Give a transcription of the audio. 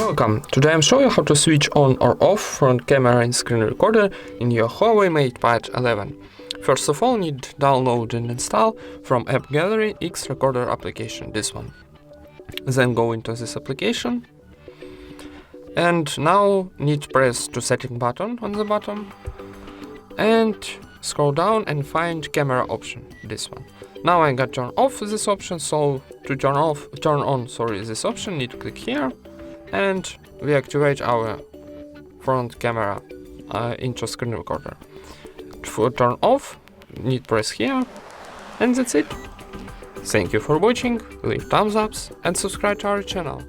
Welcome! Today I'm showing you how to switch on or off front camera and screen recorder in your HUAWEI MatePad 11. First of all, need download and install from App Gallery X Recorder application, this one. Then go into this application and now need press to setting button on the bottom and scroll down and find camera option, this one. Now I got turn off this option, so to turn on this option, need to click here and we activate our front camera into screen recorder. For turn off, need press here, and that's it. Thank you for watching, leave thumbs ups and subscribe to our channel.